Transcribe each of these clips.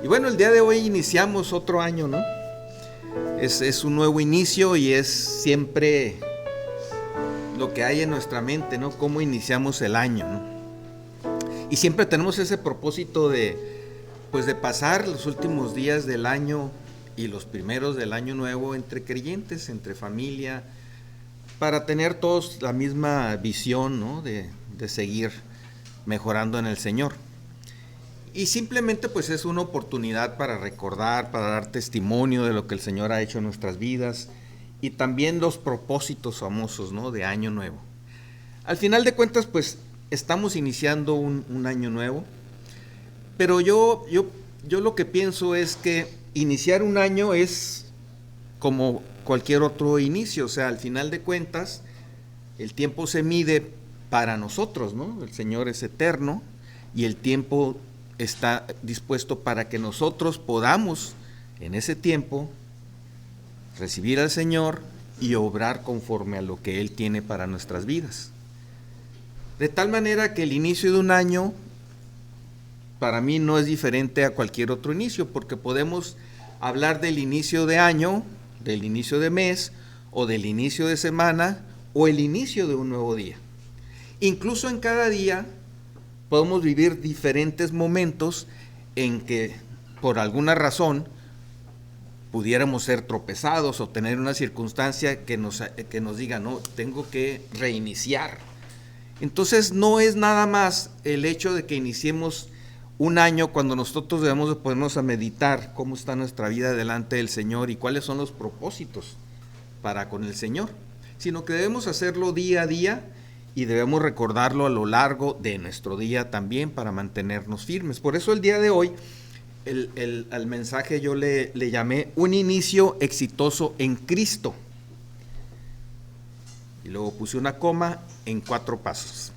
Y bueno, el día de hoy iniciamos otro año, ¿no? Es un nuevo inicio y es siempre lo que hay en nuestra mente, ¿no? Cómo iniciamos el año, ¿no? Y siempre tenemos ese propósito de pasar los últimos días del año y los primeros del año nuevo entre creyentes, entre familia, para tener todos la misma visión, ¿no? De seguir mejorando en el Señor. Y simplemente pues es una oportunidad para recordar, para dar testimonio de lo que el Señor ha hecho en nuestras vidas y también los propósitos famosos, ¿no? De año nuevo. Al final de cuentas pues estamos iniciando un año nuevo, pero yo lo que pienso es que iniciar un año es como cualquier otro inicio, o sea, al final de cuentas el tiempo se mide para nosotros, ¿no? El Señor es eterno y el tiempo está dispuesto para que nosotros podamos en ese tiempo recibir al Señor y obrar conforme a lo que Él tiene para nuestras vidas. De tal manera que el inicio de un año para mí no es diferente a cualquier otro inicio, porque podemos hablar del inicio de año, del inicio de mes, o del inicio de semana, o el inicio de un nuevo día. Incluso en cada día podemos vivir diferentes momentos en que por alguna razón pudiéramos ser tropezados o tener una circunstancia que nos diga, no, tengo que reiniciar. Entonces no es nada más el hecho de que iniciemos un año cuando nosotros debemos de ponernos a meditar cómo está nuestra vida delante del Señor y cuáles son los propósitos para con el Señor, sino que debemos hacerlo día a día y debemos recordarlo a lo largo de nuestro día también para mantenernos firmes. Por eso el día de hoy, al mensaje yo le llamé un inicio exitoso en Cristo. Y luego puse una coma en 4 pasos.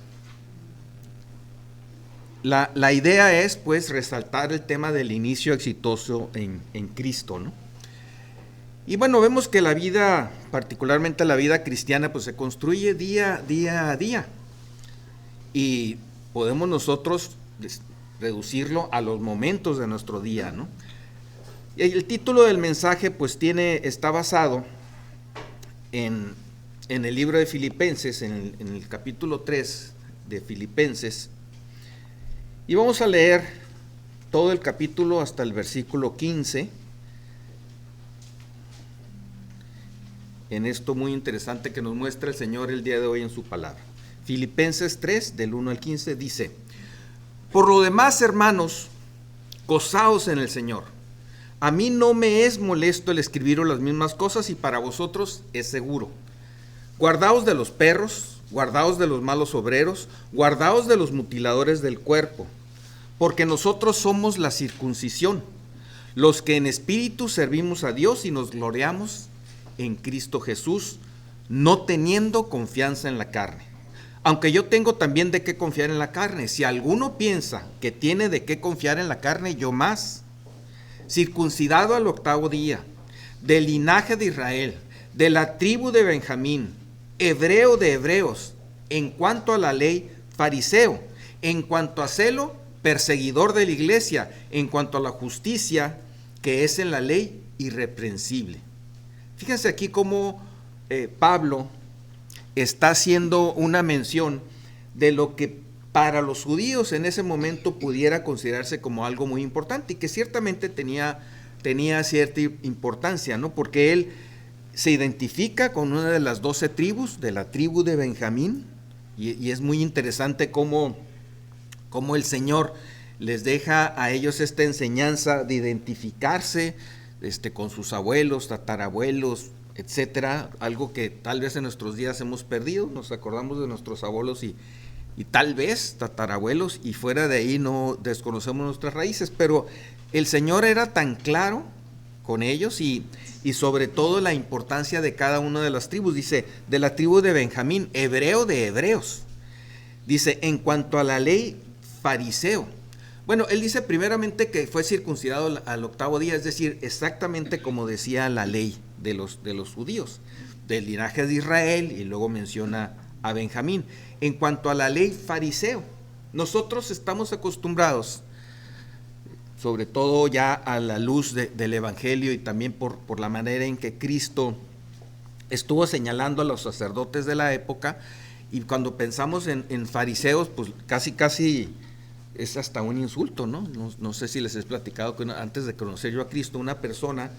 La idea es pues resaltar el tema del inicio exitoso en Cristo, ¿no? Y bueno, vemos que la vida, particularmente la vida cristiana, pues se construye día a día. Y podemos nosotros reducirlo a los momentos de nuestro día, ¿no? Y el título del mensaje pues está basado en el libro de Filipenses, en el capítulo 3 de Filipenses. Y vamos a leer todo el capítulo hasta el versículo 15. En esto muy interesante que nos muestra el Señor el día de hoy en su palabra. Filipenses 3, del 1 al 15, dice: Por lo demás, hermanos, gozaos en el Señor. A mí no me es molesto el escribiros las mismas cosas y para vosotros es seguro. Guardaos de los perros, guardaos de los malos obreros, guardaos de los mutiladores del cuerpo, porque nosotros somos la circuncisión, los que en espíritu servimos a Dios y nos gloriamos en Cristo Jesús, no teniendo confianza en la carne. Aunque yo tengo también de qué confiar en la carne. Si alguno piensa que tiene de qué confiar en la carne, yo más. Circuncidado al 8º día, del linaje de Israel, de la tribu de Benjamín, hebreo de hebreos, en cuanto a la ley, fariseo, en cuanto a celo, perseguidor de la iglesia, en cuanto a la justicia que es en la ley, irreprensible. Fíjense aquí cómo Pablo está haciendo una mención de lo que para los judíos en ese momento pudiera considerarse como algo muy importante y que ciertamente tenía cierta importancia, ¿no? Porque él se identifica con una de las 12 tribus, de la tribu de Benjamín, y es muy interesante cómo el Señor les deja a ellos esta enseñanza de identificarse con sus abuelos, tatarabuelos, etcétera, algo que tal vez en nuestros días hemos perdido. Nos acordamos de nuestros abuelos y tal vez tatarabuelos, y fuera de ahí no desconocemos nuestras raíces, pero el Señor era tan claro con ellos y sobre todo la importancia de cada una de las tribus. Dice, de la tribu de Benjamín, hebreo de hebreos. Dice, en cuanto a la ley, fariseo. Bueno, él dice primeramente que fue circuncidado al 8º día, es decir, exactamente como decía la ley de los judíos, del linaje de Israel, y luego menciona a Benjamín. En cuanto a la ley, fariseo. Nosotros estamos acostumbrados sobre todo ya a la luz del Evangelio y también por la manera en que Cristo estuvo señalando a los sacerdotes de la época. Y cuando pensamos en fariseos, pues casi es hasta un insulto, ¿no? No sé si les he platicado que antes de conocer yo a Cristo, una persona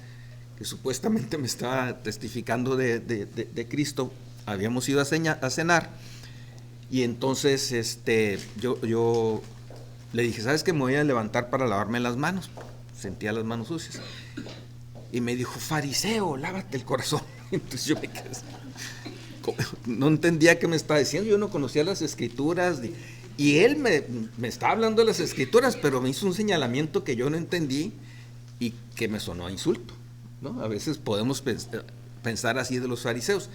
que supuestamente me estaba testificando de Cristo, habíamos ido a cenar, y entonces yo le dije, ¿sabes qué? Me voy a levantar para lavarme las manos. Sentía las manos sucias. Y me dijo, fariseo, lávate el corazón. Entonces yo me quedé, no entendía qué me estaba diciendo, yo no conocía las escrituras, y él me estaba hablando de las escrituras, pero me hizo un señalamiento que yo no entendí y que me sonó a insulto, ¿no? A veces podemos pensar así de los fariseos,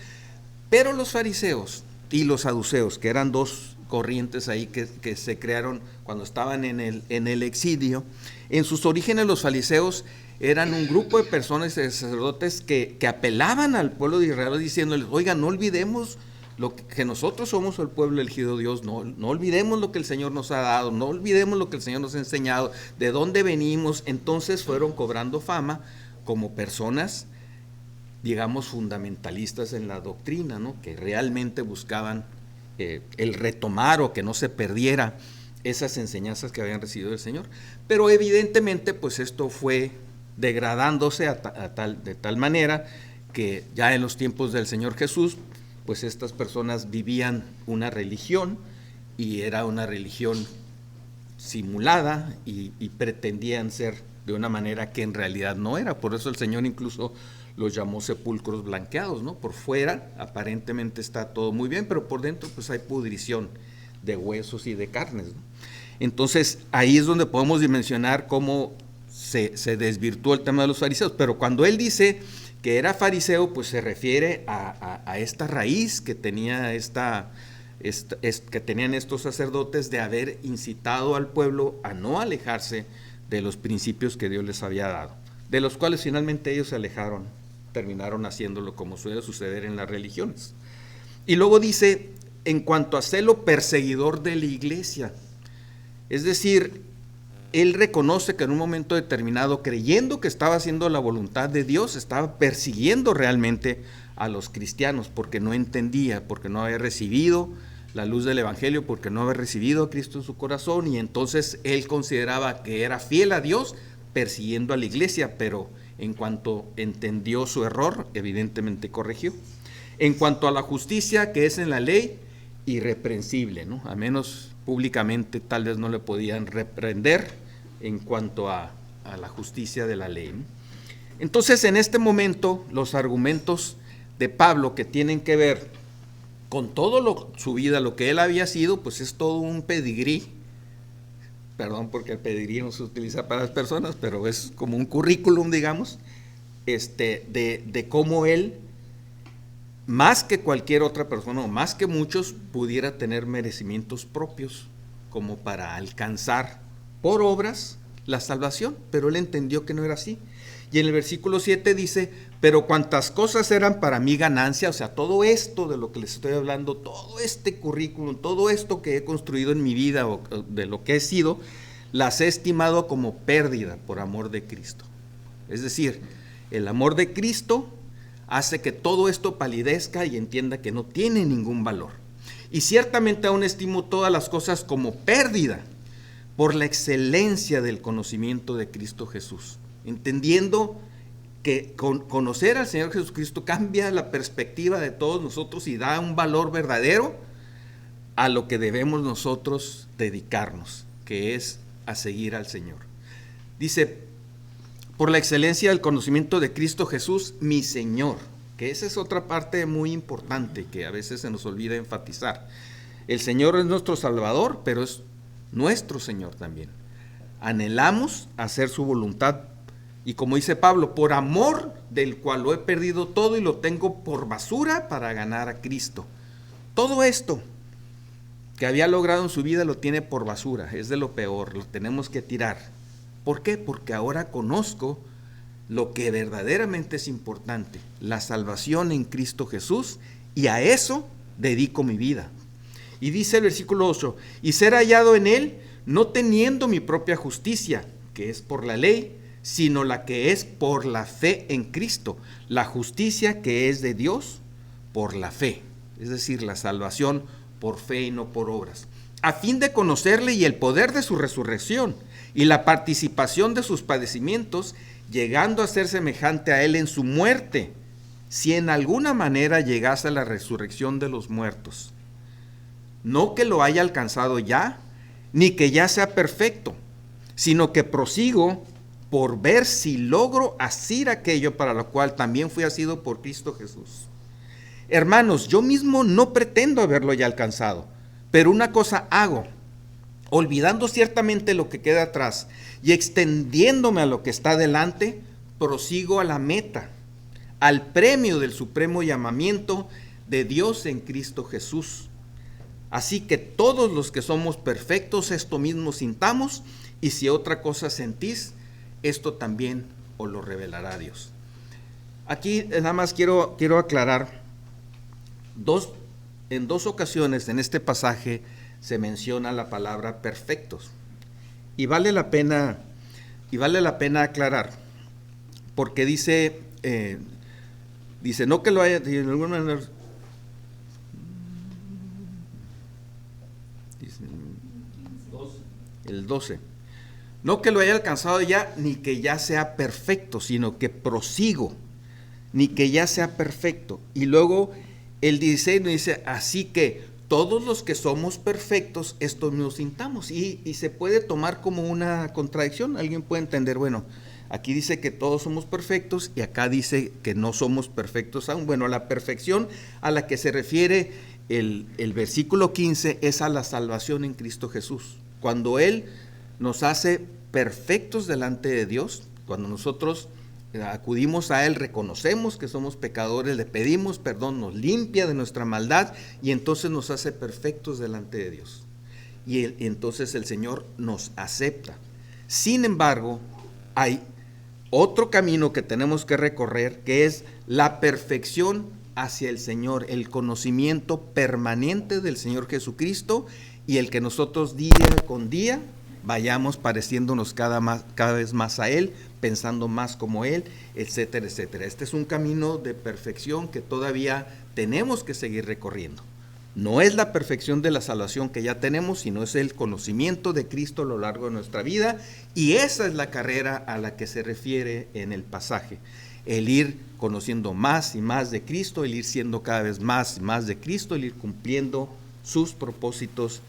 pero los fariseos y los saduceos, que eran dos corrientes ahí que se crearon cuando estaban en el exilio, en sus orígenes los fariseos eran un grupo de personas, de sacerdotes que apelaban al pueblo de Israel diciéndoles, oiga, no olvidemos lo que nosotros somos el pueblo elegido de Dios, no olvidemos lo que el Señor nos ha dado, no olvidemos lo que el Señor nos ha enseñado, de dónde venimos. Entonces fueron cobrando fama como personas, digamos, fundamentalistas en la doctrina, ¿no? Que realmente buscaban el retomar o que no se perdiera esas enseñanzas que habían recibido del Señor. Pero evidentemente pues esto fue degradándose de tal manera que ya en los tiempos del Señor Jesús, pues estas personas vivían una religión, y era una religión simulada, y pretendían ser de una manera que en realidad no era. Por eso el Señor incluso los llamó sepulcros blanqueados, ¿no? Por fuera aparentemente está todo muy bien, pero por dentro pues hay pudrición de huesos y de carnes, ¿no? Entonces ahí es donde podemos dimensionar cómo se desvirtuó el tema de los fariseos. Pero cuando él dice que era fariseo, pues se refiere a esta raíz que tenía que tenían estos sacerdotes de haber incitado al pueblo a no alejarse de los principios que Dios les había dado, de los cuales finalmente ellos se alejaron, terminaron haciéndolo como suele suceder en las religiones. Y luego dice, en cuanto a celo perseguidor de la iglesia, es decir, él reconoce que en un momento determinado, creyendo que estaba haciendo la voluntad de Dios, estaba persiguiendo realmente a los cristianos, porque no entendía, porque no había recibido la luz del Evangelio, porque no había recibido a Cristo en su corazón, y entonces él consideraba que era fiel a Dios persiguiendo a la iglesia, pero en cuanto entendió su error, evidentemente corrigió. En cuanto a la justicia que es en la ley, irreprensible, ¿no? A menos públicamente tal vez no le podían reprender en cuanto a la justicia de la ley, ¿no? Entonces, en este momento, los argumentos de Pablo que tienen que ver con todo su vida, lo que él había sido, pues es todo un pedigrí. Perdón, porque el pedigrí no se utiliza para las personas, pero es como un currículum, digamos, de cómo él, más que cualquier otra persona, o más que muchos, pudiera tener merecimientos propios, como para alcanzar por obras la salvación, pero él entendió que no era así. Y en el versículo 7 dice, pero cuantas cosas eran para mí ganancia, o sea, todo esto de lo que les estoy hablando, todo este currículum, todo esto que he construido en mi vida, o de lo que he sido, las he estimado como pérdida por amor de Cristo. Es decir, el amor de Cristo hace que todo esto palidezca y entienda que no tiene ningún valor. Y ciertamente aún estimo todas las cosas como pérdida por la excelencia del conocimiento de Cristo Jesús, entendiendo que conocer al Señor Jesucristo cambia la perspectiva de todos nosotros y da un valor verdadero a lo que debemos nosotros dedicarnos, que es a seguir al Señor. Dice, por la excelencia del conocimiento de Cristo Jesús, mi Señor, que esa es otra parte muy importante que a veces se nos olvida enfatizar. El Señor es nuestro Salvador, pero es nuestro Señor también. Anhelamos hacer su voluntad, y como dice Pablo, por amor del cual lo he perdido todo y lo tengo por basura para ganar a Cristo. Todo esto que había logrado en su vida lo tiene por basura, es de lo peor, lo tenemos que tirar. ¿Por qué? Porque ahora conozco lo que verdaderamente es importante, la salvación en Cristo Jesús, y a eso dedico mi vida. Y dice el versículo 8, y ser hallado en él, no teniendo mi propia justicia, que es por la ley, sino la que es por la fe en Cristo, la justicia que es de Dios por la fe, es decir, la salvación por fe y no por obras, a fin de conocerle y el poder de su resurrección y la participación de sus padecimientos, llegando a ser semejante a él en su muerte, si en alguna manera llegase a la resurrección de los muertos. No que lo haya alcanzado ya, ni que ya sea perfecto, sino que prosigo por ver si logro asir aquello para lo cual también fui asido por Cristo Jesús. Hermanos, yo mismo no pretendo haberlo ya alcanzado, pero una cosa hago, olvidando ciertamente lo que queda atrás y extendiéndome a lo que está delante, prosigo a la meta, al premio del supremo llamamiento de Dios en Cristo Jesús. Así que todos los que somos perfectos, esto mismo sintamos, y si otra cosa sentís, esto también os lo revelará Dios. Aquí nada más quiero aclarar, en dos ocasiones en este pasaje se menciona la palabra perfectos, y vale la pena aclarar, porque dice no que lo haya, de alguna manera, el 12, no que lo haya alcanzado ya, ni que ya sea perfecto, sino que prosigo, ni que ya sea perfecto. Y luego el 16 nos dice, así que todos los que somos perfectos, esto nos sintamos. Y se puede tomar como una contradicción. Alguien puede entender, bueno, aquí dice que todos somos perfectos y acá dice que no somos perfectos aún. Bueno, la perfección a la que se refiere el versículo 15 es a la salvación en Cristo Jesús. Cuando Él nos hace perfectos delante de Dios, cuando nosotros acudimos a Él, reconocemos que somos pecadores, le pedimos perdón, nos limpia de nuestra maldad y entonces nos hace perfectos delante de Dios. Y entonces el Señor nos acepta. Sin embargo, hay otro camino que tenemos que recorrer, que es la perfección hacia el Señor, el conocimiento permanente del Señor Jesucristo, y el que nosotros día con día vayamos pareciéndonos cada vez más a Él, pensando más como Él, etcétera, etcétera. Este es un camino de perfección que todavía tenemos que seguir recorriendo. No es la perfección de la salvación que ya tenemos, sino es el conocimiento de Cristo a lo largo de nuestra vida, y esa es la carrera a la que se refiere en el pasaje. El ir conociendo más y más de Cristo, el ir siendo cada vez más y más de Cristo, el ir cumpliendo sus propósitos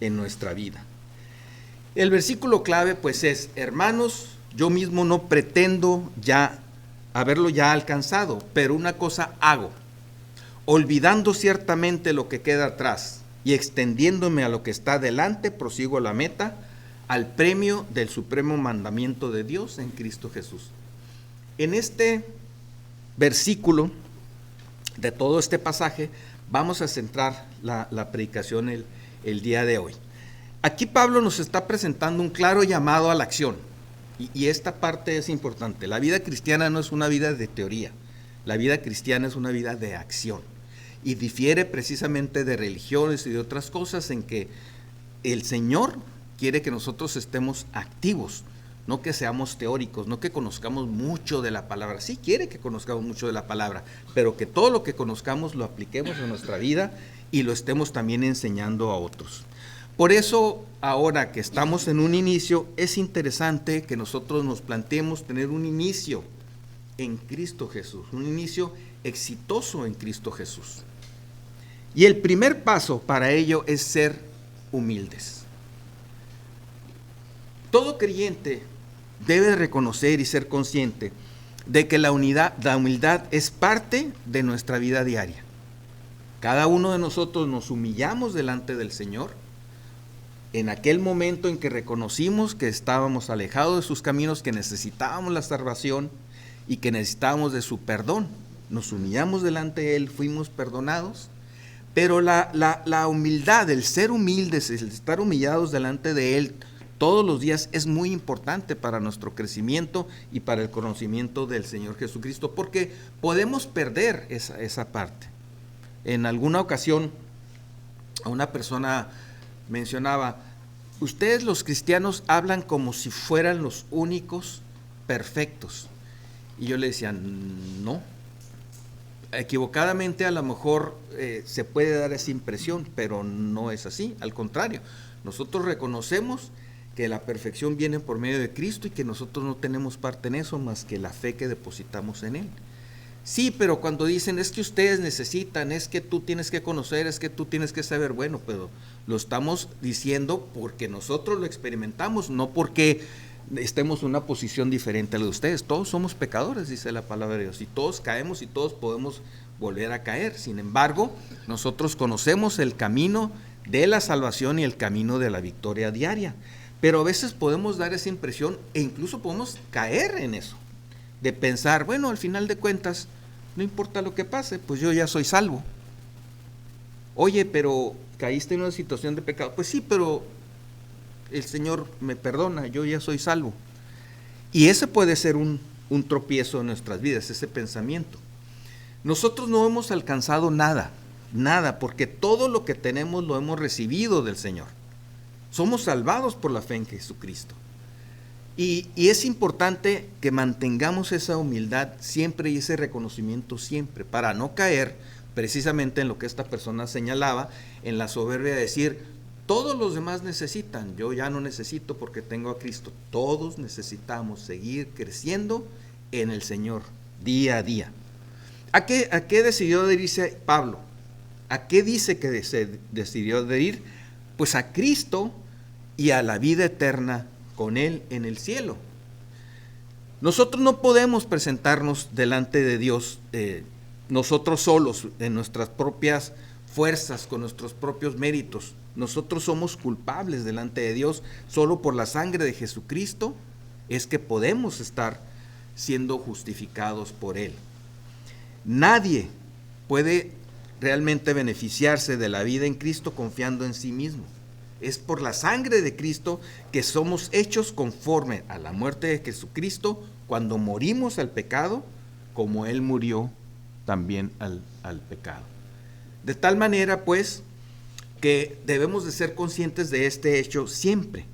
en nuestra vida. El versículo clave pues es, hermanos, yo mismo no pretendo ya haberlo ya alcanzado, pero una cosa hago, olvidando ciertamente lo que queda atrás y extendiéndome a lo que está delante, prosigo a la meta, al premio del supremo mandamiento de Dios en Cristo Jesús. En este versículo de todo este pasaje vamos a centrar la predicación el día de hoy. Aquí Pablo nos está presentando un claro llamado a la acción, y esta parte es importante. La vida cristiana no es una vida de teoría, la vida cristiana es una vida de acción, y difiere precisamente de religiones y de otras cosas en que el Señor quiere que nosotros estemos activos, no que seamos teóricos, no que conozcamos mucho de la palabra. Sí quiere que conozcamos mucho de la palabra, pero que todo lo que conozcamos lo apliquemos en nuestra vida y lo estemos también enseñando a otros. Por eso, ahora que estamos en un inicio, es interesante que nosotros nos planteemos tener un inicio en Cristo Jesús, un inicio exitoso en Cristo Jesús. Y el primer paso para ello es ser humildes. Todo creyente debe reconocer y ser consciente de que la humildad es parte de nuestra vida diaria. Cada uno de nosotros nos humillamos delante del Señor en aquel momento en que reconocimos que estábamos alejados de sus caminos, que necesitábamos la salvación y que necesitábamos de su perdón. Nos humillamos delante de Él, fuimos perdonados, pero la humildad, el ser humildes, el estar humillados delante de Él todos los días es muy importante para nuestro crecimiento y para el conocimiento del Señor Jesucristo, porque podemos perder esa parte. En alguna ocasión a una persona mencionaba, ustedes los cristianos hablan como si fueran los únicos perfectos. Y yo le decía, no, equivocadamente a lo mejor se puede dar esa impresión, pero no es así, al contrario, nosotros reconocemos que la perfección viene por medio de Cristo y que nosotros no tenemos parte en eso más que la fe que depositamos en Él. Sí, pero cuando dicen es que ustedes necesitan, es que tú tienes que conocer, es que tú tienes que saber, bueno, pero lo estamos diciendo porque nosotros lo experimentamos, no porque estemos en una posición diferente a la de ustedes. Todos somos pecadores, dice la palabra de Dios, y todos caemos y todos podemos volver a caer. Sin embargo, nosotros conocemos el camino de la salvación y el camino de la victoria diaria. Pero a veces podemos dar esa impresión e incluso podemos caer en eso, de pensar, bueno, al final de cuentas, no importa lo que pase, pues yo ya soy salvo. Oye, pero caíste en una situación de pecado. Pues sí, pero el Señor me perdona, yo ya soy salvo. Y ese puede ser un tropiezo en nuestras vidas, ese pensamiento. Nosotros no hemos alcanzado nada, porque todo lo que tenemos lo hemos recibido del Señor. Somos salvados por la fe en Jesucristo. Y es importante que mantengamos esa humildad siempre y ese reconocimiento siempre, para no caer precisamente en lo que esta persona señalaba, en la soberbia de decir, todos los demás necesitan, yo ya no necesito porque tengo a Cristo. Todos necesitamos seguir creciendo en el Señor día a día. ¿A qué decidió adherirse Pablo? ¿A qué dice que se decidió adherir? Pues a Cristo y a la vida eterna con Él en el cielo. Nosotros no podemos presentarnos delante de Dios nosotros solos, en nuestras propias fuerzas, con nuestros propios méritos. Nosotros somos culpables delante de Dios. Solo por la sangre de Jesucristo es que podemos estar siendo justificados por Él. Nadie puede realmente beneficiarse de la vida en Cristo confiando en sí mismo. Es por la sangre de Cristo que somos hechos conforme a la muerte de Jesucristo cuando morimos al pecado, como Él murió también al pecado. De tal manera, pues, que debemos de ser conscientes de este hecho siempre.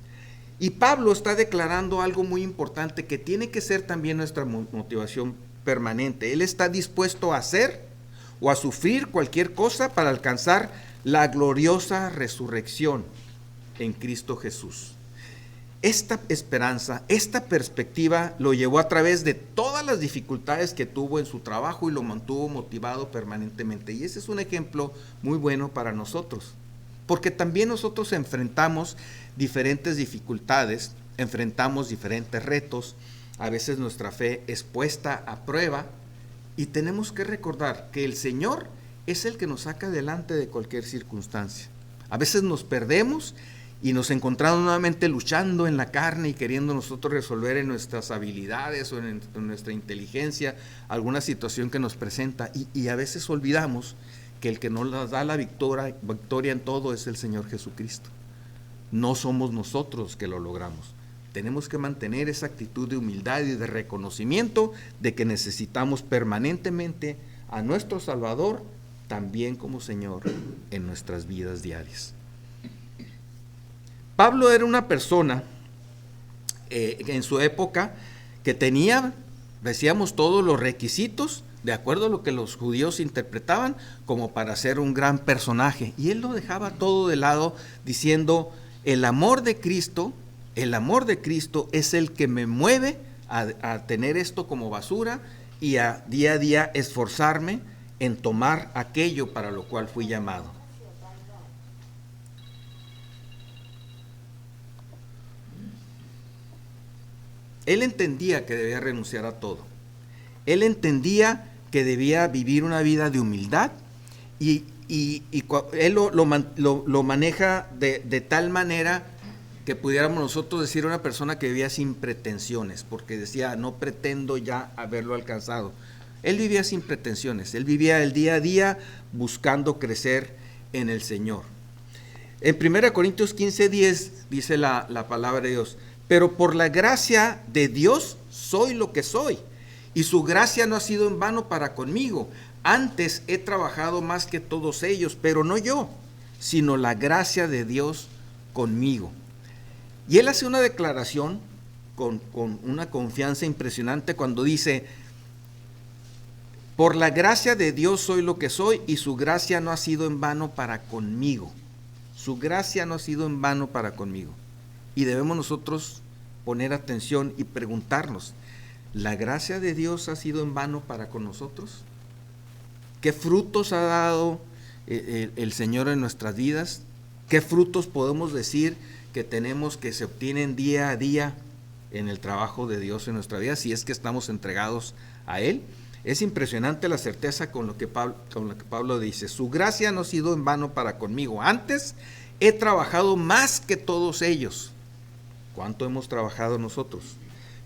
Y Pablo está declarando algo muy importante que tiene que ser también nuestra motivación permanente. Él está dispuesto a hacer o a sufrir cualquier cosa para alcanzar la gloriosa resurrección en Cristo Jesús. Esta esperanza, esta perspectiva lo llevó a través de todas las dificultades que tuvo en su trabajo y lo mantuvo motivado permanentemente. Y ese es un ejemplo muy bueno para nosotros, porque también nosotros enfrentamos diferentes dificultades, enfrentamos diferentes retos. A veces nuestra fe es puesta a prueba y tenemos que recordar que el Señor es el que nos saca adelante de cualquier circunstancia. A veces nos perdemos y nos encontramos nuevamente luchando en la carne y queriendo nosotros resolver en nuestras habilidades o en nuestra inteligencia alguna situación que nos presenta, y a veces olvidamos que el que nos da la victoria en todo es el Señor Jesucristo. No somos nosotros que lo logramos. Tenemos que mantener esa actitud de humildad y de reconocimiento de que necesitamos permanentemente a nuestro Salvador también como Señor en nuestras vidas diarias. Pablo era una persona en su época que tenía, decíamos, todos los requisitos de acuerdo a lo que los judíos interpretaban como para ser un gran personaje, y él lo dejaba todo de lado diciendo, el amor de Cristo es el que me mueve a tener esto como basura y a día esforzarme en tomar aquello para lo cual fui llamado. Él entendía que debía renunciar a todo. Él entendía que debía vivir una vida de humildad y él lo maneja de tal manera que pudiéramos nosotros decir una persona que vivía sin pretensiones, porque decía, no pretendo ya haberlo alcanzado. Él vivía sin pretensiones, él vivía el día a día buscando crecer en el Señor. En 1 Corintios 15:10 dice la palabra de Dios, pero por la gracia de Dios soy lo que soy, y su gracia no ha sido en vano para conmigo. Antes he trabajado más que todos ellos, pero no yo, sino la gracia de Dios conmigo. Y él hace una declaración con una confianza impresionante cuando dice: por la gracia de Dios soy lo que soy, y su gracia no ha sido en vano para conmigo. Su gracia no ha sido en vano para conmigo. Y debemos nosotros poner atención y preguntarnos: ¿la gracia de Dios ha sido en vano para con nosotros? ¿Qué frutos ha dado el Señor en nuestras vidas? ¿Qué frutos podemos decir que tenemos que se obtienen día a día en el trabajo de Dios en nuestra vida, si es que estamos entregados a Él? Es impresionante la certeza con lo que Pablo dice: su gracia no ha sido en vano para conmigo, antes he trabajado más que todos ellos. ¿Cuánto hemos trabajado nosotros?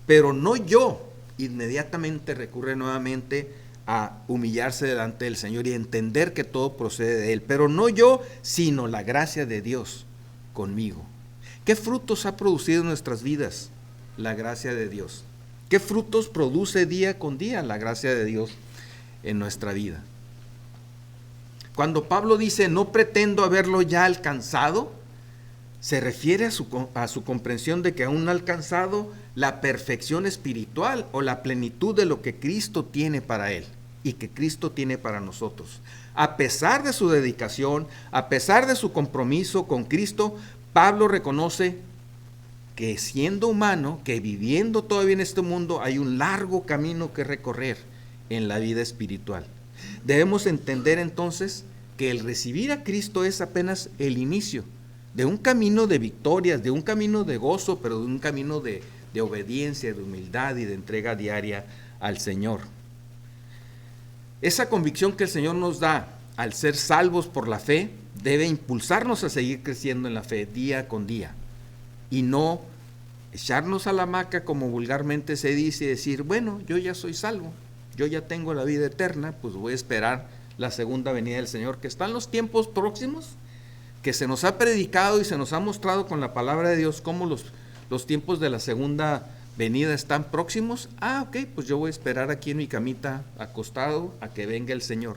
Pero no yo. Inmediatamente recurre nuevamente a humillarse delante del Señor y entender que todo procede de Él. Pero no yo, sino la gracia de Dios conmigo. ¿Qué frutos ha producido en nuestras vidas la gracia de Dios? ¿Qué frutos produce día con día la gracia de Dios en nuestra vida? Cuando Pablo dice: no pretendo haberlo ya alcanzado, se refiere a su comprensión de que aún no ha alcanzado la perfección espiritual o la plenitud de lo que Cristo tiene para él y que Cristo tiene para nosotros. A pesar de su dedicación, a pesar de su compromiso con Cristo, Pablo reconoce que siendo humano, que viviendo todavía en este mundo, hay un largo camino que recorrer en la vida espiritual. Debemos entender entonces que el recibir a Cristo es apenas el inicio de un camino de victorias, de un camino de gozo, pero de un camino de obediencia, de humildad y de entrega diaria al Señor. Esa convicción que el Señor nos da al ser salvos por la fe debe impulsarnos a seguir creciendo en la fe día con día y no echarnos a la hamaca, como vulgarmente se dice, y decir: bueno, yo ya soy salvo, yo ya tengo la vida eterna, pues voy a esperar la segunda venida del Señor, que están los tiempos próximos, que se nos ha predicado y se nos ha mostrado con la palabra de Dios cómo los tiempos de la segunda venida están próximos. Ok, pues yo voy a esperar aquí en mi camita acostado a que venga el Señor.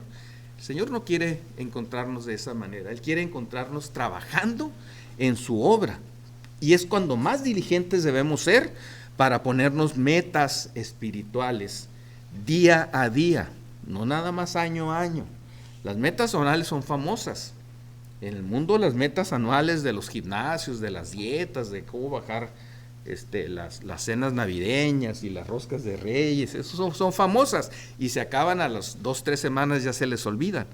El Señor no quiere encontrarnos de esa manera, Él quiere encontrarnos trabajando en su obra. Y es cuando más diligentes debemos ser para ponernos metas espirituales día a día, no nada más año a año. Las metas anuales son famosas. En el mundo, las metas anuales de los gimnasios, de las dietas, de cómo bajar las cenas navideñas y las roscas de Reyes, eso son famosas y se acaban a las 2-3 semanas, ya se les olvidan.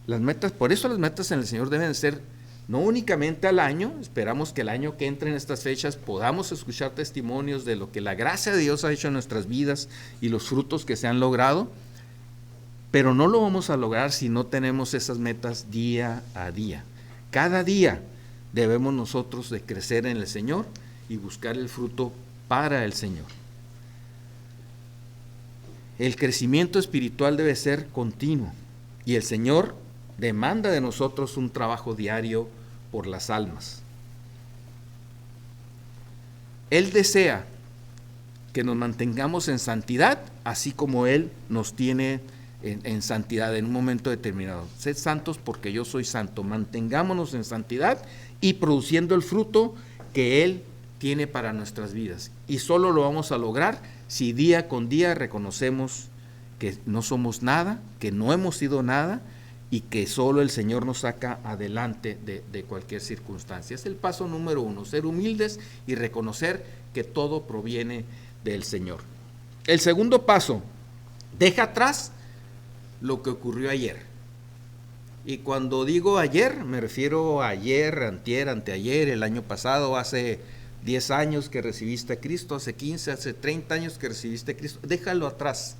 Las metas, por eso las metas en el Señor deben ser no únicamente al año. Esperamos que el año que entre en estas fechas podamos escuchar testimonios de lo que la gracia de Dios ha hecho en nuestras vidas y los frutos que se han logrado, pero no lo vamos a lograr si no tenemos esas metas día a día. Cada día debemos nosotros de crecer en el Señor y buscar el fruto para el Señor. El crecimiento espiritual debe ser continuo y el Señor demanda de nosotros un trabajo diario por las almas. Él desea que nos mantengamos en santidad, así como Él nos tiene en santidad en un momento determinado. Sed santos porque yo soy santo. Mantengámonos en santidad y produciendo el fruto que Él tiene para nuestras vidas. Y solo lo vamos a lograr si día con día reconocemos que no somos nada, que no hemos sido nada y que solo el Señor nos saca adelante de cualquier circunstancia. Es el paso número 1, ser humildes y reconocer que todo proviene del Señor. El segundo paso: deja atrás lo que ocurrió ayer. Y cuando digo ayer, me refiero a ayer, antier, anteayer, el año pasado, hace 10 años que recibiste a Cristo, hace 15, hace 30 años que recibiste a Cristo. Déjalo atrás.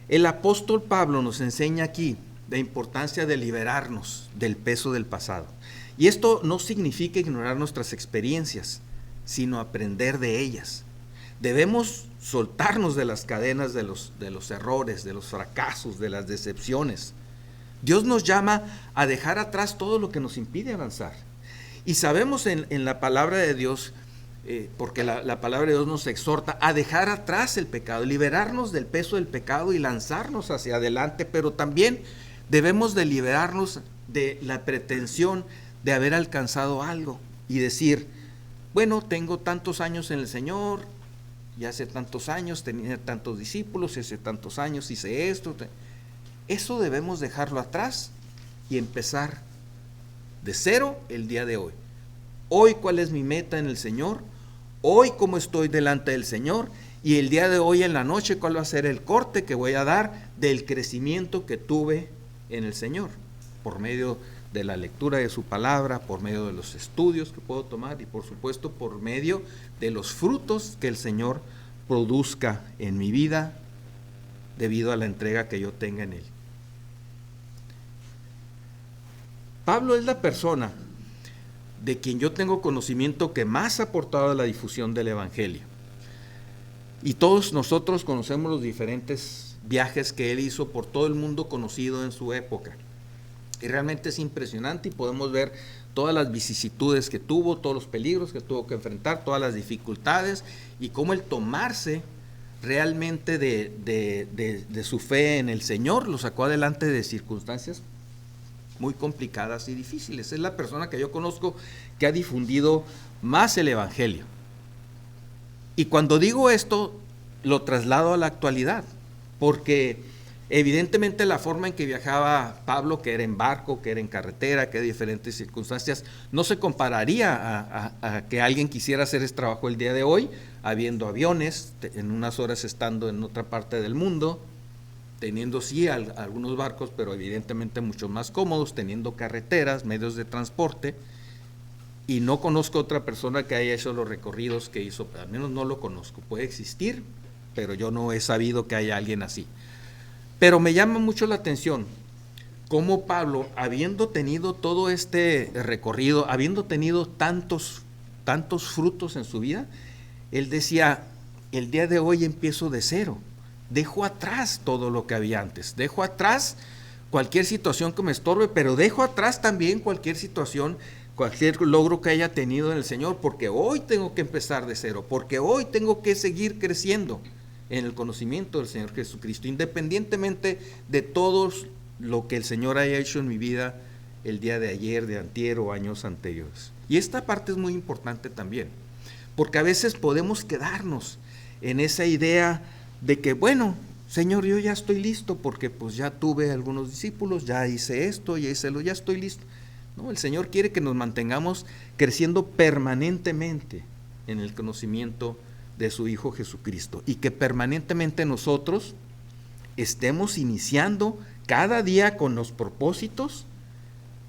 El apóstol Pablo nos enseña aquí la importancia de liberarnos del peso del pasado. Y esto no significa ignorar nuestras experiencias, sino aprender de ellas. Debemos soltarnos de las cadenas de los errores, de los fracasos, de las decepciones. Dios nos llama a dejar atrás todo lo que nos impide avanzar. Y sabemos en la palabra de Dios, porque la palabra de Dios nos exhorta a dejar atrás el pecado, liberarnos del peso del pecado y lanzarnos hacia adelante, pero también debemos de liberarnos de la pretensión de haber alcanzado algo y decir: bueno, tengo tantos años en el Señor, y hace tantos años tenía tantos discípulos, y hace tantos años hice esto. Eso debemos dejarlo atrás y empezar de cero el día de hoy. Hoy, ¿cuál es mi meta en el Señor? Hoy, ¿cómo estoy delante del Señor? Y el día de hoy en la noche, ¿cuál va a ser el corte que voy a dar del crecimiento que tuve en el Señor? Por medio de la lectura de su palabra, por medio de los estudios que puedo tomar y por supuesto por medio de los frutos que el Señor produzca en mi vida debido a la entrega que yo tenga en Él. Pablo es la persona de quien yo tengo conocimiento que más ha aportado a la difusión del Evangelio. Y todos nosotros conocemos los diferentes viajes que él hizo por todo el mundo conocido en su época. Y realmente es impresionante y podemos ver todas las vicisitudes que tuvo, todos los peligros que tuvo que enfrentar, todas las dificultades y cómo el tomarse realmente de su fe en el Señor lo sacó adelante de circunstancias muy complicadas y difíciles. Es la persona que yo conozco que ha difundido más el Evangelio. Y cuando digo esto, lo traslado a la actualidad, porque evidentemente la forma en que viajaba Pablo, que era en barco, que era en carretera, que era diferentes circunstancias, no se compararía a que alguien quisiera hacer ese trabajo el día de hoy, habiendo aviones, en unas horas estando en otra parte del mundo, teniendo sí algunos barcos, pero evidentemente mucho más cómodos, teniendo carreteras, medios de transporte, y no conozco otra persona que haya hecho los recorridos que hizo, al menos no lo conozco, puede existir, pero yo no he sabido que haya alguien así. Pero me llama mucho la atención cómo Pablo, habiendo tenido todo este recorrido, habiendo tenido tantos frutos en su vida, él decía, el día de hoy empiezo de cero, dejo atrás todo lo que había antes, dejo atrás cualquier situación que me estorbe, pero dejo atrás también cualquier situación, cualquier logro que haya tenido en el Señor, porque hoy tengo que empezar de cero, porque hoy tengo que seguir creciendo en el conocimiento del Señor Jesucristo, independientemente de todo lo que el Señor haya hecho en mi vida el día de ayer, de antier o años anteriores. Y esta parte es muy importante también, porque a veces podemos quedarnos en esa idea de que, bueno, Señor, yo ya estoy listo porque pues ya tuve algunos discípulos, ya hice esto, ya hice lo, ya estoy listo. No, el Señor quiere que nos mantengamos creciendo permanentemente en el conocimiento de su Hijo Jesucristo y que permanentemente nosotros estemos iniciando cada día con los propósitos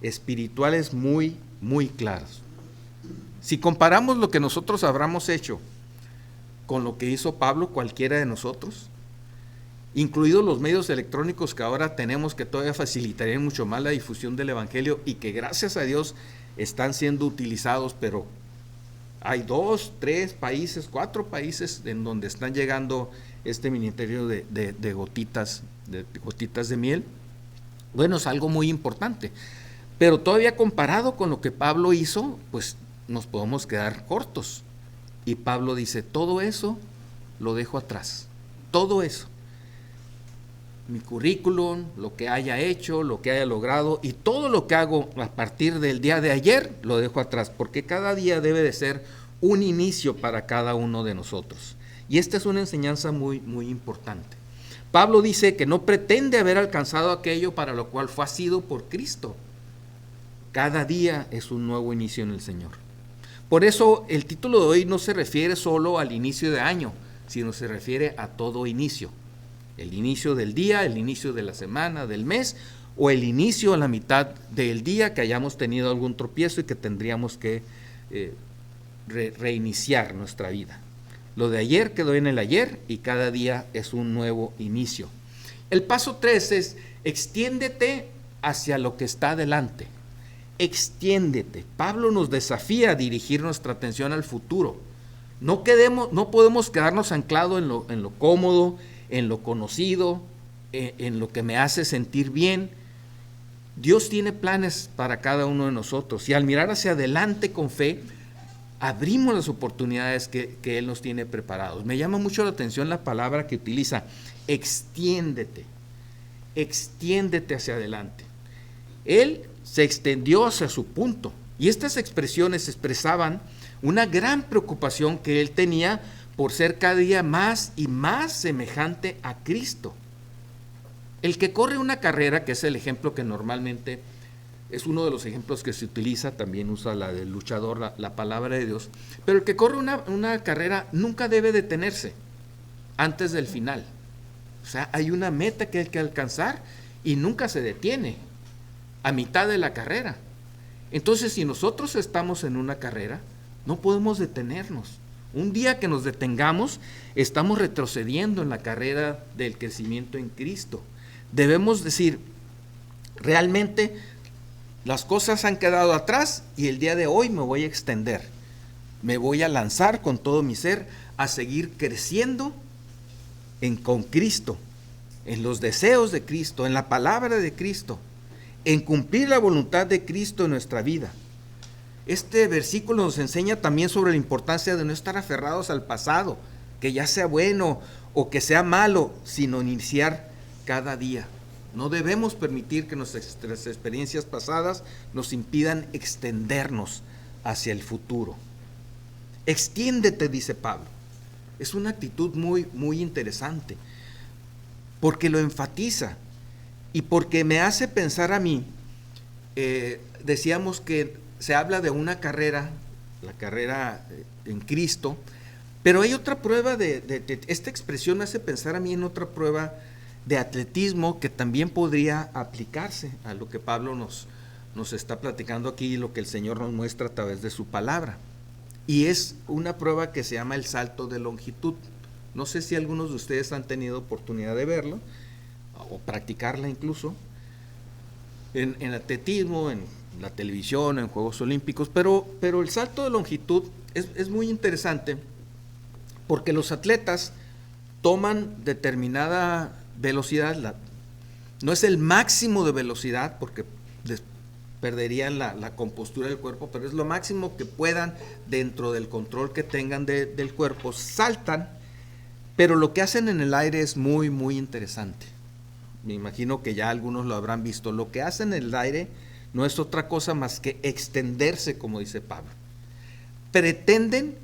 espirituales muy, muy claros. Si comparamos lo que nosotros habramos hecho con lo que hizo Pablo, cualquiera de nosotros, incluidos los medios electrónicos que ahora tenemos, que todavía facilitarían mucho más la difusión del Evangelio y que gracias a Dios están siendo utilizados, pero hay 2, 3 países, 4 países en donde están llegando este ministerio de gotitas de miel. Bueno, es algo muy importante, pero todavía comparado con lo que Pablo hizo, pues nos podemos quedar cortos. Y Pablo dice, todo eso lo dejo atrás, todo eso. Mi currículum, lo que haya hecho, lo que haya logrado y todo lo que hago a partir del día de ayer lo dejo atrás, porque cada día debe de ser un inicio para cada uno de nosotros. Y esta es una enseñanza muy, muy importante. Pablo dice que no pretende haber alcanzado aquello para lo cual fue asido por Cristo. Cada día es un nuevo inicio en el Señor. Por eso el título de hoy no se refiere solo al inicio de año, sino se refiere a todo inicio. El inicio del día, el inicio de la semana, del mes, o el inicio a la mitad del día que hayamos tenido algún tropiezo y que tendríamos que reiniciar nuestra vida. Lo de ayer quedó en el ayer y cada día es un nuevo inicio. El paso 3 es extiéndete hacia lo que está delante. Extiéndete. Pablo nos desafía a dirigir nuestra atención al futuro. No podemos quedarnos anclados en lo cómodo, en lo conocido, en lo que me hace sentir bien. Dios tiene planes para cada uno de nosotros y al mirar hacia adelante con fe, abrimos las oportunidades que Él nos tiene preparados. Me llama mucho la atención la palabra que utiliza, extiéndete, extiéndete hacia adelante. Él se extendió hacia su punto y estas expresiones expresaban una gran preocupación que él tenía por ser cada día más y más semejante a Cristo. El que corre una carrera, que es el ejemplo que normalmente es uno de los ejemplos que se utiliza, también usa la del luchador, la palabra de Dios, pero el que corre una carrera nunca debe detenerse antes del final. O sea, hay una meta que hay que alcanzar y nunca se detiene a mitad de la carrera. Entonces, si nosotros estamos en una carrera, no podemos detenernos. Un día que nos detengamos, estamos retrocediendo en la carrera del crecimiento en Cristo. Debemos decir, realmente las cosas han quedado atrás y el día de hoy me voy a extender. Me voy a lanzar con todo mi ser a seguir creciendo con Cristo, en los deseos de Cristo, en la palabra de Cristo, en cumplir la voluntad de Cristo en nuestra vida. Este versículo nos enseña también sobre la importancia de no estar aferrados al pasado, que ya sea bueno o que sea malo, sino iniciar cada día. No debemos permitir que nuestras experiencias pasadas nos impidan extendernos hacia el futuro. Extiéndete, dice Pablo. Es una actitud muy, muy interesante, porque lo enfatiza y porque me hace pensar a mí. Decíamos que se habla de una carrera, la carrera en Cristo, pero hay otra prueba esta expresión me hace pensar a mí en otra prueba de atletismo que también podría aplicarse a lo que Pablo nos está platicando aquí y lo que el Señor nos muestra a través de su palabra. Y es una prueba que se llama el salto de longitud. No sé si algunos de ustedes han tenido oportunidad de verlo o practicarla incluso en atletismo, en la televisión, en Juegos Olímpicos, pero el salto de longitud es muy interesante porque los atletas toman determinada velocidad, no es el máximo de velocidad porque perderían la compostura del cuerpo, pero es lo máximo que puedan dentro del control que tengan del cuerpo, saltan, pero lo que hacen en el aire es muy, muy interesante. Me imagino que ya algunos lo habrán visto. Lo que hacen en el aire no es otra cosa más que extenderse, como dice Pablo. Pretenden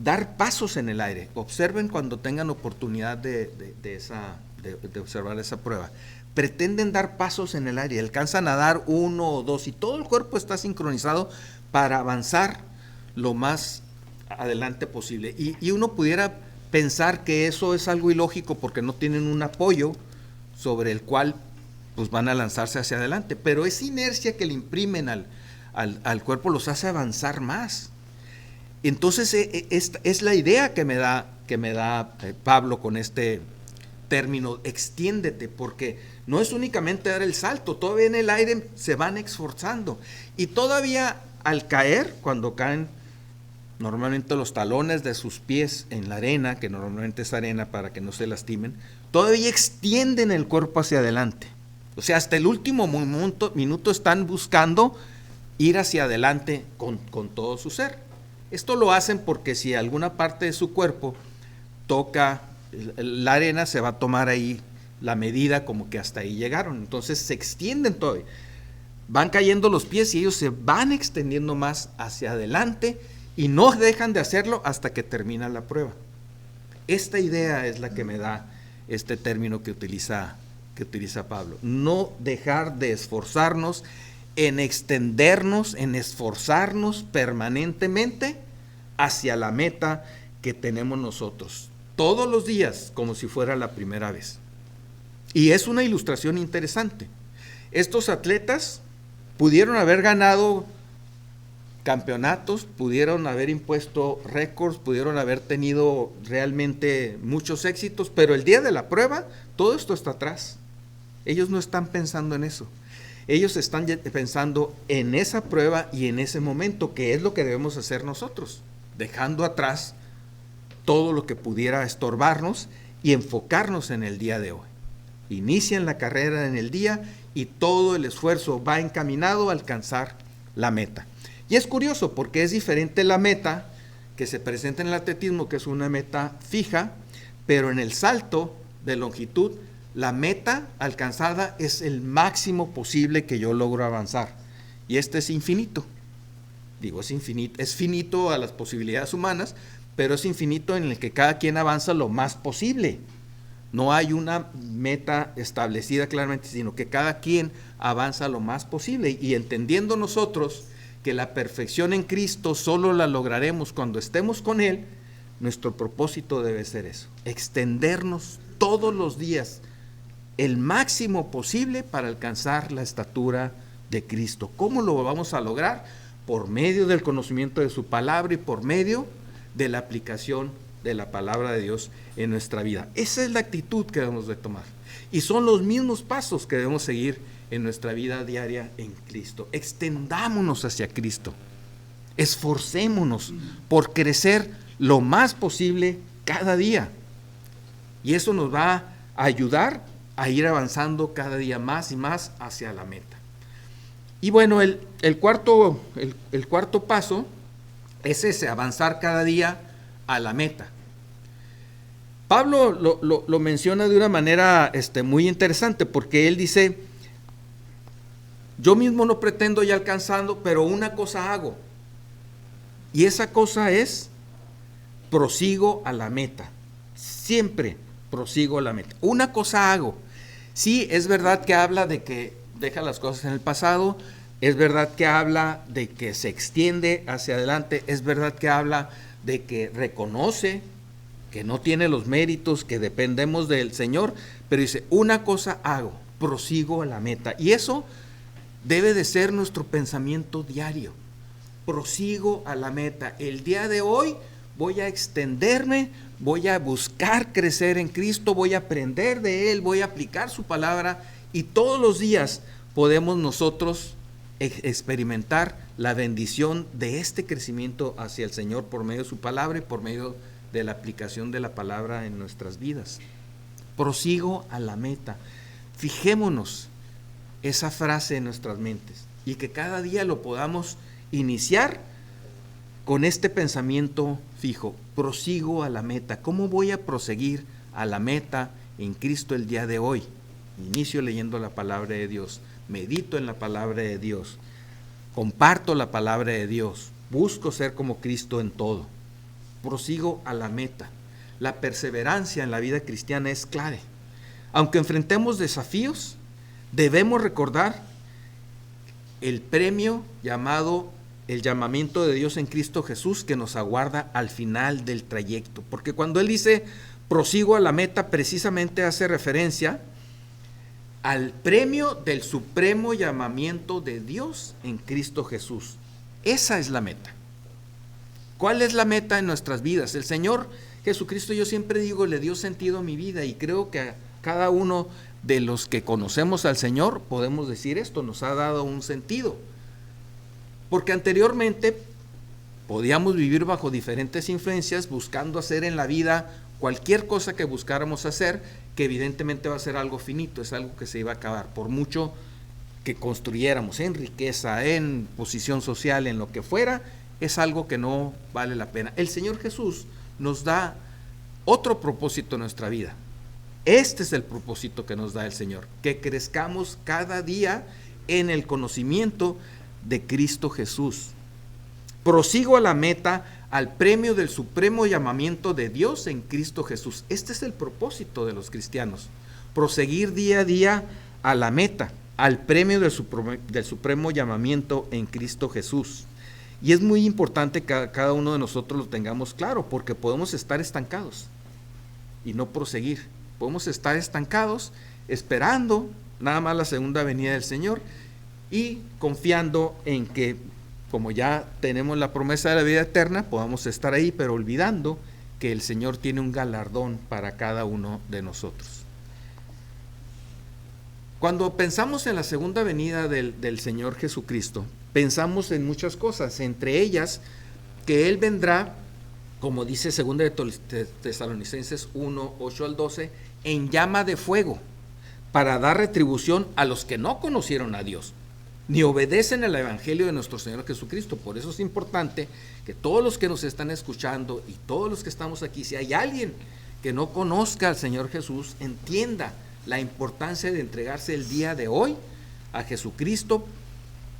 dar pasos en el aire. Observen cuando tengan oportunidad de observar esa prueba. Pretenden dar pasos en el aire, alcanzan a dar 1 o 2 y todo el cuerpo está sincronizado para avanzar lo más adelante posible. Y uno pudiera pensar que eso es algo ilógico porque no tienen un apoyo sobre el cual pues van a lanzarse hacia adelante, pero esa inercia que le imprimen al cuerpo los hace avanzar más. Entonces esta es la idea que me da Pablo con este término, extiéndete, porque no es únicamente dar el salto, todavía en el aire se van esforzando y todavía al caer, cuando caen normalmente los talones de sus pies en la arena, que normalmente es arena para que no se lastimen, todavía extienden el cuerpo hacia adelante. O sea, hasta el último minuto están buscando ir hacia adelante con todo su ser. Esto lo hacen porque si alguna parte de su cuerpo toca la arena, se va a tomar ahí la medida como que hasta ahí llegaron. Entonces se extienden todavía. Van cayendo los pies y ellos se van extendiendo más hacia adelante y no dejan de hacerlo hasta que termina la prueba. Esta idea es la que me da este término que utiliza Pablo. No dejar de esforzarnos en extendernos, en esforzarnos permanentemente hacia la meta que tenemos nosotros. Todos los días, como si fuera la primera vez. Y es una ilustración interesante. Estos atletas pudieron haber ganado campeonatos, pudieron haber impuesto récords, pudieron haber tenido realmente muchos éxitos, pero el día de la prueba, todo esto está atrás. Ellos no están pensando en eso. Ellos están pensando en esa prueba y en ese momento, que es lo que debemos hacer nosotros, dejando atrás todo lo que pudiera estorbarnos y enfocarnos en el día de hoy. Inician la carrera en el día y todo el esfuerzo va encaminado a alcanzar la meta. Y es curioso porque es diferente la meta que se presenta en el atletismo, que es una meta fija, pero en el salto de longitud, la meta alcanzada es el máximo posible que yo logro avanzar. Y este es infinito. Digo, es finito a las posibilidades humanas, pero es infinito en el que cada quien avanza lo más posible. No hay una meta establecida claramente, sino que cada quien avanza lo más posible. Y entendiendo nosotros que la perfección en Cristo solo la lograremos cuando estemos con Él, nuestro propósito debe ser eso, extendernos todos los días el máximo posible para alcanzar la estatura de Cristo. ¿Cómo lo vamos a lograr? Por medio del conocimiento de su palabra y por medio de la aplicación de la palabra de Dios en nuestra vida. Esa es la actitud que debemos de tomar. Y son los mismos pasos que debemos seguir en nuestra vida diaria en Cristo. Extendámonos hacia Cristo. Esforcémonos por crecer lo más posible cada día. Y eso nos va a ayudar a ir avanzando cada día más y más hacia la meta. Y bueno, el cuarto paso es ese, avanzar cada día a la meta. Pablo lo menciona de una manera muy interesante, porque él dice: yo mismo no pretendo ir alcanzando, pero una cosa hago, y esa cosa es prosigo a la meta. Siempre prosigo a la meta. Una cosa hago. Sí, es verdad que habla de que deja las cosas en el pasado, es verdad que habla de que se extiende hacia adelante, es verdad que habla de que reconoce que no tiene los méritos, que dependemos del Señor, pero dice: una cosa hago, prosigo a la meta. Y eso debe de ser nuestro pensamiento diario. Prosigo a la meta. El día de hoy voy a extenderme, voy a buscar crecer en Cristo, voy a aprender de Él, voy a aplicar su palabra, y todos los días podemos nosotros experimentar la bendición de este crecimiento hacia el Señor por medio de su palabra y por medio de la aplicación de la palabra en nuestras vidas. Prosigo a la meta. Fijémonos esa frase en nuestras mentes y que cada día lo podamos iniciar con este pensamiento fijo. Prosigo a la meta. ¿Cómo voy a proseguir a la meta en Cristo el día de hoy? Inicio leyendo la palabra de Dios, medito en la palabra de Dios, comparto la palabra de Dios, busco ser como Cristo en todo. Prosigo a la meta. La perseverancia en la vida cristiana es clave. Aunque enfrentemos desafíos, debemos recordar el premio llamado el llamamiento de Dios en Cristo Jesús que nos aguarda al final del trayecto. Porque cuando Él dice prosigo a la meta, precisamente hace referencia al premio del supremo llamamiento de Dios en Cristo Jesús. Esa es la meta. ¿Cuál es la meta en nuestras vidas? El Señor Jesucristo, yo siempre digo, le dio sentido a mi vida, y creo que a cada uno de los que conocemos al Señor podemos decir esto, nos ha dado un sentido. Porque anteriormente podíamos vivir bajo diferentes influencias, buscando hacer en la vida cualquier cosa que buscáramos hacer, que evidentemente va a ser algo finito, es algo que se iba a acabar, por mucho que construyéramos en riqueza, en posición social, en lo que fuera, es algo que no vale la pena. El Señor Jesús nos da otro propósito en nuestra vida. Este es el propósito que nos da el Señor, que crezcamos cada día en el conocimiento de Cristo Jesús. Prosigo a la meta, al premio del supremo llamamiento de Dios en Cristo Jesús. Este es el propósito de los cristianos, proseguir día a día a la meta, al premio del supremo llamamiento en Cristo Jesús. Y es muy importante que cada uno de nosotros lo tengamos claro, porque podemos estar estancados y no proseguir. Podemos estar estancados esperando nada más la segunda venida del Señor y confiando en que, como ya tenemos la promesa de la vida eterna, podamos estar ahí, pero olvidando que el Señor tiene un galardón para cada uno de nosotros. Cuando pensamos en la segunda venida del Señor Jesucristo, pensamos en muchas cosas, entre ellas que Él vendrá, como dice 2 de Tesalonicenses 1, 8 al 12, en llama de fuego, para dar retribución a los que no conocieron a Dios, ni obedecen al Evangelio de nuestro Señor Jesucristo. Por eso es importante que todos los que nos están escuchando y todos los que estamos aquí, si hay alguien que no conozca al Señor Jesús, entienda la importancia de entregarse el día de hoy a Jesucristo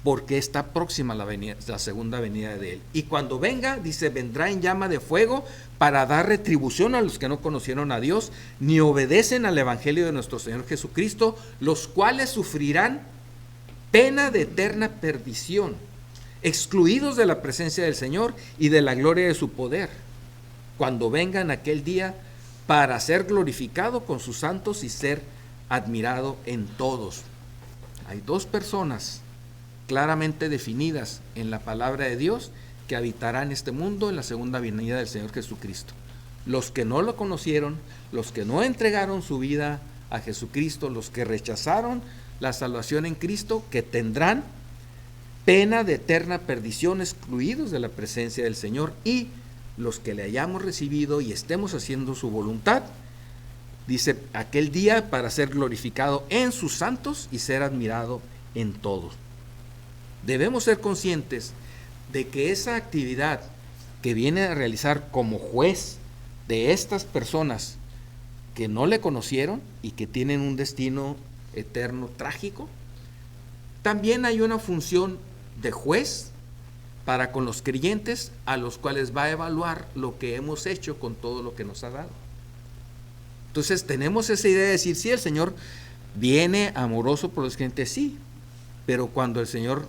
porque está próxima la segunda venida de Él. Y cuando venga, dice, vendrá en llama de fuego para dar retribución a los que no conocieron a Dios, ni obedecen al Evangelio de nuestro Señor Jesucristo, los cuales sufrirán pena de eterna perdición, excluidos de la presencia del Señor y de la gloria de su poder, cuando venga en aquel día para ser glorificado con sus santos y ser admirado en todos. Hay dos personas claramente definidas en la palabra de Dios que habitarán este mundo en la segunda venida del Señor Jesucristo. Los que no lo conocieron, los que no entregaron su vida a Jesucristo, los que rechazaron la salvación en Cristo, que tendrán pena de eterna perdición, excluidos de la presencia del Señor, y los que le hayamos recibido y estemos haciendo su voluntad, dice, aquel día para ser glorificado en sus santos y ser admirado en todos. Debemos ser conscientes de que esa actividad que viene a realizar como juez de estas personas que no le conocieron y que tienen un destino eterno trágico, también hay una función de juez para con los creyentes, a los cuales va a evaluar lo que hemos hecho con todo lo que nos ha dado. Entonces tenemos esa idea de decir, sí, el Señor viene amoroso por los creyentes, sí, pero cuando el Señor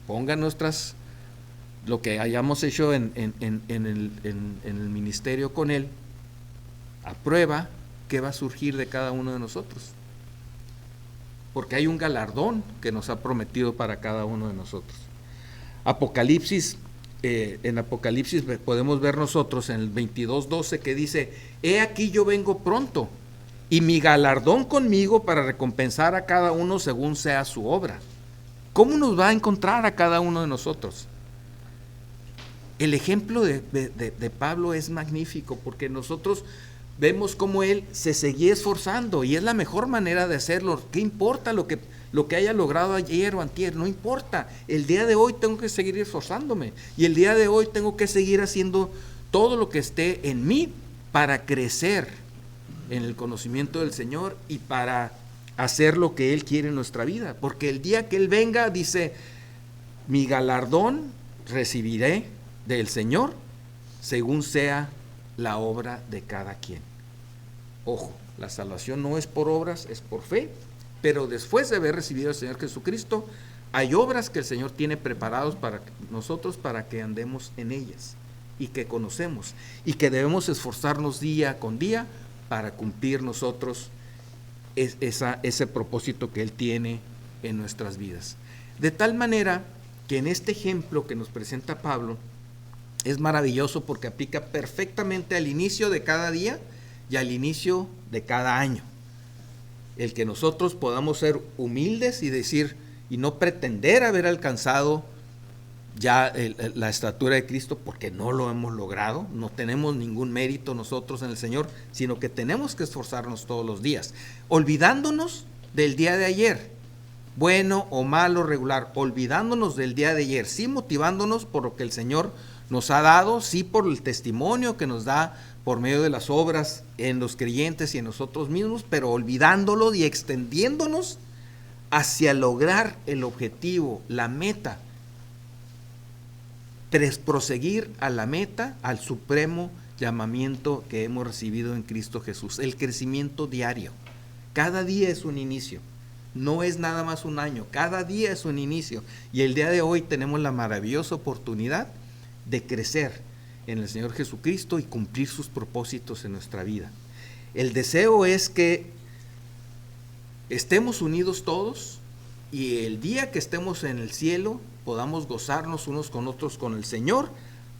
ponga lo que hayamos hecho en el ministerio con Él, a prueba, ¿qué va a surgir de cada uno de nosotros? Porque hay un galardón que nos ha prometido para cada uno de nosotros. En Apocalipsis podemos ver nosotros en el 22:12 que dice, he aquí yo vengo pronto, y mi galardón conmigo para recompensar a cada uno según sea su obra. ¿Cómo nos va a encontrar a cada uno de nosotros? El ejemplo de Pablo es magnífico, porque nosotros vemos cómo él se seguía esforzando, y es la mejor manera de hacerlo. ¿Qué importa lo que haya logrado ayer o antier? No importa. El día de hoy tengo que seguir esforzándome, y el día de hoy tengo que seguir haciendo todo lo que esté en mí para crecer en el conocimiento del Señor y para hacer lo que Él quiere en nuestra vida, porque el día que Él venga, dice, mi galardón recibiré del Señor según sea la obra de cada quien. Ojo, la salvación no es por obras, es por fe, pero después de haber recibido al Señor Jesucristo, hay obras que el Señor tiene preparados para nosotros, para que andemos en ellas y que conocemos, y que debemos esforzarnos día con día para cumplir nosotros ese propósito que Él tiene en nuestras vidas. De tal manera que en este ejemplo que nos presenta Pablo es maravilloso, porque aplica perfectamente al inicio de cada día y al inicio de cada año. El que nosotros podamos ser humildes y decir, y no pretender haber alcanzado ya la estatura de Cristo, porque no lo hemos logrado, no tenemos ningún mérito nosotros en el Señor, sino que tenemos que esforzarnos todos los días, olvidándonos del día de ayer, bueno o malo, regular, olvidándonos del día de ayer, sí motivándonos por lo que el Señor nos ha dado, sí por el testimonio que nos da por medio de las obras en los creyentes y en nosotros mismos, pero olvidándolo y extendiéndonos hacia lograr el objetivo, la meta, proseguir a la meta, al supremo llamamiento que hemos recibido en Cristo Jesús, el crecimiento diario. Cada día es un inicio, no es nada más un año, cada día es un inicio, y el día de hoy tenemos la maravillosa oportunidad de crecer en el Señor Jesucristo y cumplir sus propósitos en nuestra vida. El deseo es que estemos unidos todos, y el día que estemos en el cielo podamos gozarnos unos con otros con el Señor,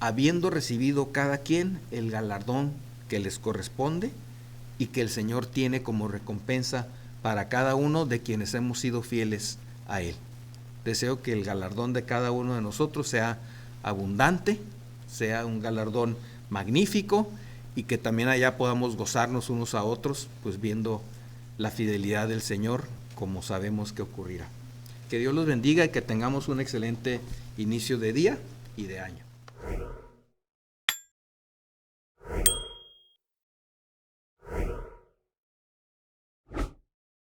habiendo recibido cada quien el galardón que les corresponde y que el Señor tiene como recompensa para cada uno de quienes hemos sido fieles a Él. Deseo que el galardón de cada uno de nosotros sea abundante, sea un galardón magnífico, y que también allá podamos gozarnos unos a otros, pues viendo la fidelidad del Señor, como sabemos que ocurrirá. Que Dios los bendiga y que tengamos un excelente inicio de día y de año.